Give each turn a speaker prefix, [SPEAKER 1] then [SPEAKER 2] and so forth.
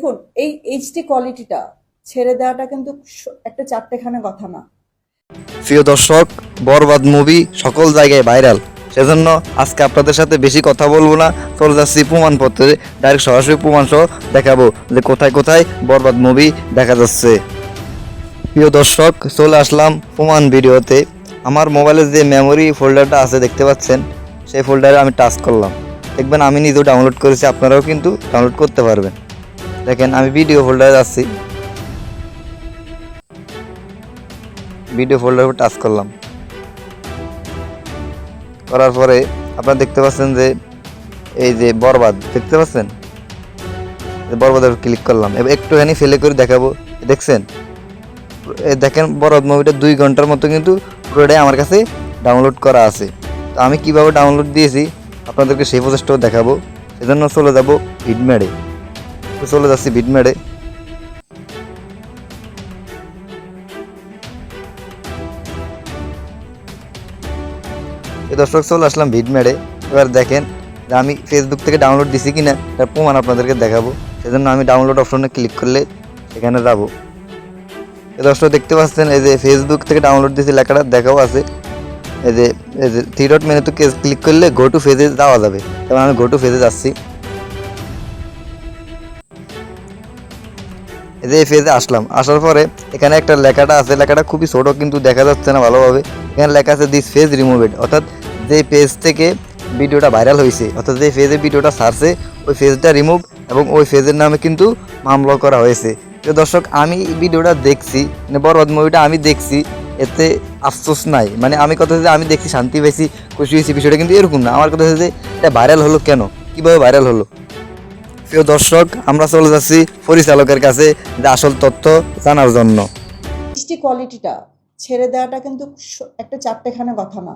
[SPEAKER 1] দেখুন এই এইচডি কোয়ালিটিটা ছেড়ে দেওয়াটা কিন্তু একটা চারটেখানা কথা না।
[SPEAKER 2] প্রিয় দর্শক, বরবাদ মুভি সকল জায়গায় ভাইরাল, সেজন্য আজকে আপনাদের সাথে বেশি কথা বলবো না, চলে যাচ্ছি প্রমাণপত্রে, ডাইরেক্ট সরাসরি প্রমাণ সহ দেখাবো যে কোথায় কোথায় বরবাদ মুভি দেখা যাচ্ছে। প্রিয় দর্শক, চলে আসলাম প্রমাণ ভিডিওতে। আমার মোবাইলের যে মেমোরি ফোল্ডারটা আছে দেখতে পাচ্ছেন, সেই ফোল্ডারে আমি টাচ করলাম, দেখবেন আমি নিজেও ডাউনলোড করেছি, আপনারাও কিন্তু ডাউনলোড করতে পারবেন। দেখেন আমি ভিডিও ফোল্ডারে যাচ্ছি, ভিডিও ফোল্ডারে টাচ করলাম, করার পরে আপনারা দেখতে পাচ্ছেন যে এই যে বরবাদ দেখতে পাচ্ছেন, বরবাদের ক্লিক করলাম, এবার একটুখানি ফেলে করে দেখাবো। দেখছেন, দেখেন বরবাদ মুভিটা 2 ঘন্টার মতো কিন্তু পুরোটাই আমার কাছে ডাউনলোড করা আছে। তো আমি কিভাবে ডাউনলোড দিয়েছি আপনাদেরকে সেই প্রসেসটাও দেখাবো। সেজন্য চলে যাব ভিডম্যাডে, তো চলে যাচ্ছি ভিডম্যাডে। এই দর্শক চলে আসলাম ভিডম্যাডে। এবার দেখেন যে আমি ফেসবুক থেকে ডাউনলোড দিছি কিনা তার প্রমাণ আপনাদেরকে দেখাবো। সেজন্য আমি ডাউনলোড অপশনে ক্লিক করলে এখানে যাবো। এই দর্শক দেখতে পাচ্ছেন এই যে ফেসবুক থেকে ডাউনলোড দিয়েছি লেখাটা দেখাও আছে। এই যে 3 ডট মেনুতে ক্লিক করলে গো টু পেজে যাওয়া যাবে। যেমন আমি গো টু পেজে যাচ্ছি, এই যে এই পেজে আসলাম। আসার পরে এখানে একটা লেখাটা আছে, লেখাটা খুবই ছোট কিন্তু দেখা যাচ্ছে না ভালোভাবে। এখানে লেখা আছে দিস পেজ রিমুভেড, অর্থাৎ যে পেজ থেকে ভিডিওটা ভাইরাল হয়েছে, অর্থাৎ যে পেজে ভিডিওটা ছাড়ছে ওই পেজটা রিমুভ এবং ওই পেজের নামে কিন্তু মামলা করা হয়েছে। তো দর্শক, আমি ভিডিওটা দেখছি, মানে বরবাদ মুভিটা আমি দেখছি, এতে আফসোস নাই। মানে আমি কথা হচ্ছে যে আমি দেখছি শান্তি পেয়েছি, খুশি হয়েছি, বিষয়টা কিন্তু এরকম না। আমার কথা হচ্ছে যে এটা ভাইরাল হলো কেন, কীভাবে ভাইরাল হলো। প্রিয় দর্শক, আমরা চলে যাচ্ছি পরিচালকের কাছে যে আসল তথ্য জানার জন্য।
[SPEAKER 1] এইচডি কোয়ালিটিটা ছেড়ে দেওয়াটা কিন্তু একটা চারটেখানা কথা না।